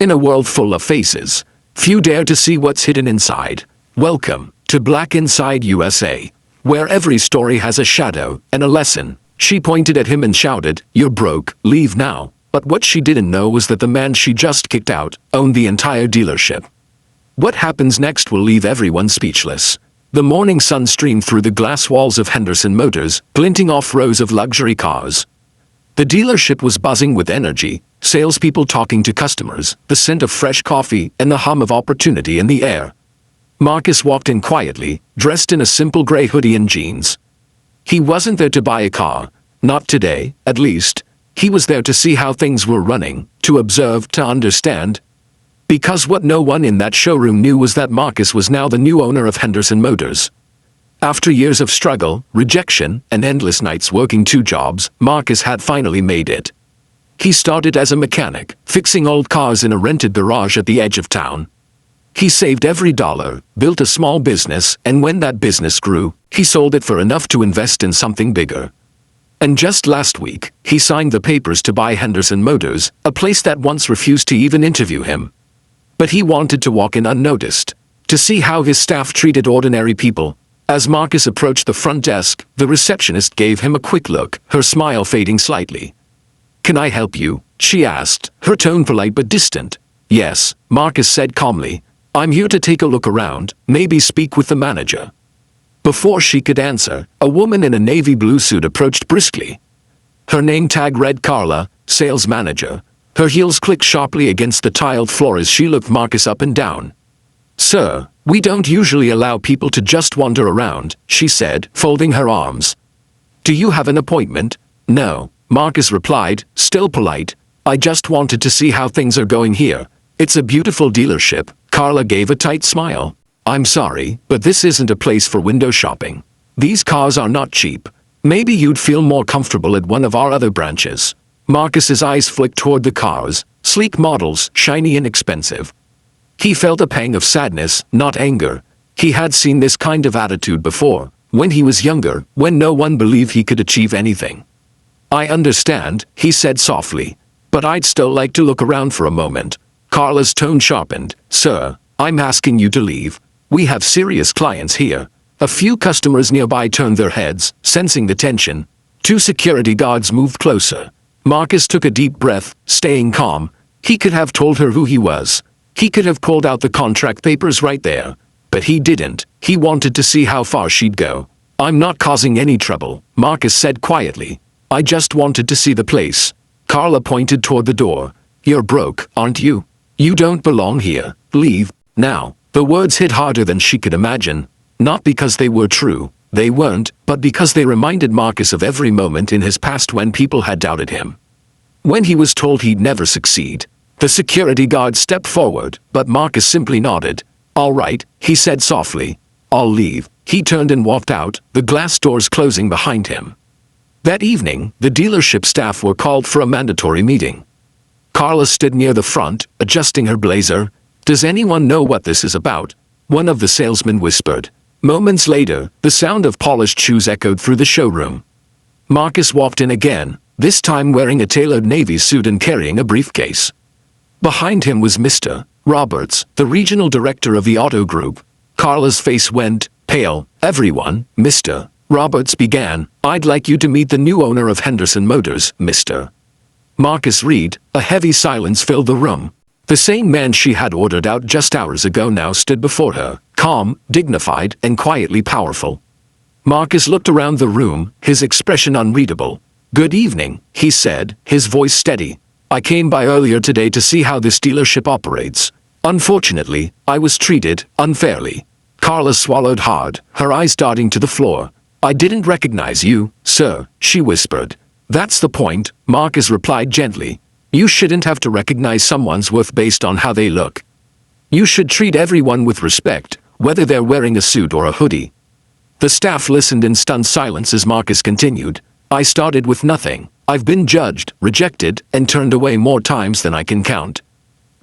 In a world full of faces, few dare to see what's hidden inside. Welcome to Black Inside USA, where every story has a shadow and a lesson. She pointed at him and shouted, "You're broke, leave now." But what she didn't know was that the man she just kicked out owned the entire dealership. What happens next will leave everyone speechless. The morning sun streamed through the glass walls of Henderson Motors, glinting off rows of luxury cars. The dealership was buzzing with energy, salespeople talking to customers, the scent of fresh coffee and the hum of opportunity in the air. Marcus walked in quietly, dressed in a simple gray hoodie and jeans. He wasn't there to buy a car, not today, at least. He was there to see how things were running, to observe, to understand. Because what no one in that showroom knew was that Marcus was now the new owner of Henderson Motors. After years of struggle, rejection, and endless nights working 2 jobs, Marcus had finally made it. He started as a mechanic, fixing old cars in a rented garage at the edge of town. He saved every dollar, built a small business, and when that business grew, he sold it for enough to invest in something bigger. And just last week, he signed the papers to buy Henderson Motors, a place that once refused to even interview him. But he wanted to walk in unnoticed, to see how his staff treated ordinary people. As Marcus approached the front desk, the receptionist gave him a quick look, her smile fading slightly. "Can I help you?" she asked, her tone polite but distant. "Yes," Marcus said calmly. "I'm here to take a look around, maybe speak with the manager." Before she could answer, a woman in a navy blue suit approached briskly. Her name tag read Carla, sales manager. Her heels clicked sharply against the tiled floor as she looked Marcus up and down. "Sir, we don't usually allow people to just wander around," she said, folding her arms. "Do you have an appointment?" "No," Marcus replied, still polite. "I just wanted to see how things are going here. It's a beautiful dealership." Carla gave a tight smile. "I'm sorry, but this isn't a place for window shopping. These cars are not cheap. Maybe you'd feel more comfortable at one of our other branches." Marcus's eyes flicked toward the cars, sleek models, shiny and expensive. He felt a pang of sadness, not anger. He had seen this kind of attitude before, when he was younger, when no one believed he could achieve anything. "I understand," he said softly, "but I'd still like to look around for a moment." Carla's tone sharpened. "Sir, I'm asking you to leave. We have serious clients here." A few customers nearby turned their heads, sensing the tension. 2 security guards moved closer. Marcus took a deep breath, staying calm. He could have told her who he was. He could have pulled out the contract papers right there. But he didn't. He wanted to see how far she'd go. "I'm not causing any trouble," Marcus said quietly. "I just wanted to see the place." Carla pointed toward the door. "You're broke, aren't you? You don't belong here. Leave, now." The words hit harder than she could imagine. Not because they were true. They weren't, but because they reminded Marcus of every moment in his past when people had doubted him. When he was told he'd never succeed. The security guard stepped forward, but Marcus simply nodded. "All right," he said softly. "I'll leave." He turned and walked out, the glass doors closing behind him. That evening, the dealership staff were called for a mandatory meeting. Carla stood near the front, adjusting her blazer. "Does anyone know what this is about?" one of the salesmen whispered. Moments later, the sound of polished shoes echoed through the showroom. Marcus walked in again, this time wearing a tailored navy suit and carrying a briefcase. Behind him was Mr. Roberts, the regional director of the auto group. Carla's face went pale. "Everyone," Mr. Roberts began, "I'd like you to meet the new owner of Henderson Motors, Mr. Marcus Reed." A heavy silence filled the room. The same man she had ordered out just hours ago now stood before her, calm, dignified, and quietly powerful. Marcus looked around the room, his expression unreadable. "Good evening," he said, his voice steady. "I came by earlier today to see how this dealership operates. Unfortunately, I was treated unfairly." Carla swallowed hard, her eyes darting to the floor. "I didn't recognize you, sir," she whispered. "That's the point," Marcus replied gently. "You shouldn't have to recognize someone's worth based on how they look. You should treat everyone with respect, whether they're wearing a suit or a hoodie." The staff listened in stunned silence as Marcus continued. "I started with nothing. I've been judged, rejected, and turned away more times than I can count.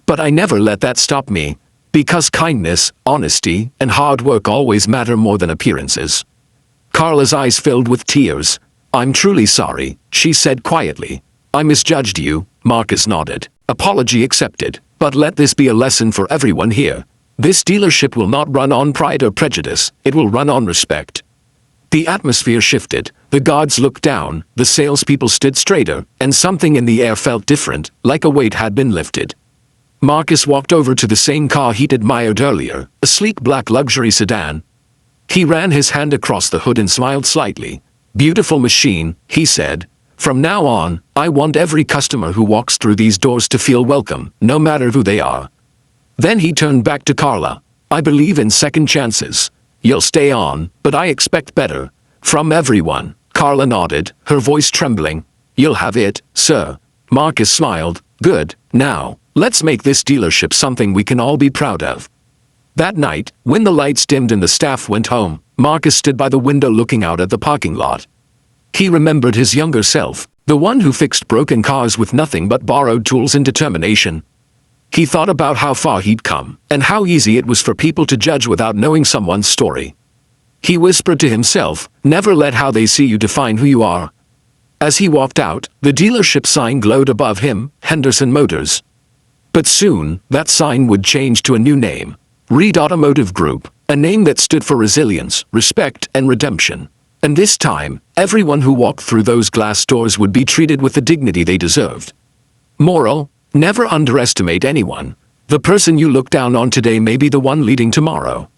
But I never let that stop me. Because kindness, honesty, and hard work always matter more than appearances." Carla's eyes filled with tears. "I'm truly sorry," she said quietly. "I misjudged you." Marcus nodded. "Apology accepted. But let this be a lesson for everyone here. This dealership will not run on pride or prejudice, it will run on respect. The atmosphere shifted, the guards looked down, the salespeople stood straighter, and something in the air felt different, like a weight had been lifted. Marcus walked over to the same car he'd admired earlier, a sleek black luxury sedan. He ran his hand across the hood and smiled slightly. "Beautiful machine," he said. "From now on, I want every customer who walks through these doors to feel welcome, no matter who they are." Then he turned back to Carla. "I believe in second chances. You'll stay on, but I expect better. From everyone." Carla nodded, her voice trembling. "You'll have it, sir." Marcus smiled. "Good. Now, let's make this dealership something we can all be proud of." That night, when the lights dimmed and the staff went home, Marcus stood by the window looking out at the parking lot. He remembered his younger self, the one who fixed broken cars with nothing but borrowed tools and determination. He thought about how far he'd come, and how easy it was for people to judge without knowing someone's story. He whispered to himself, "Never let how they see you define who you are." As he walked out, the dealership sign glowed above him, Henderson Motors. But soon, that sign would change to a new name. Reed Automotive Group, a name that stood for resilience, respect, and redemption. And this time, everyone who walked through those glass doors would be treated with the dignity they deserved. Moral: never underestimate anyone. The person you look down on today may be the one leading tomorrow.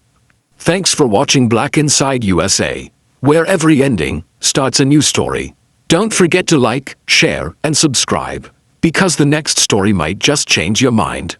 Thanks for watching Black Inside USA, where every ending starts a new story. Don't forget to like, share, and subscribe, because the next story might just change your mind.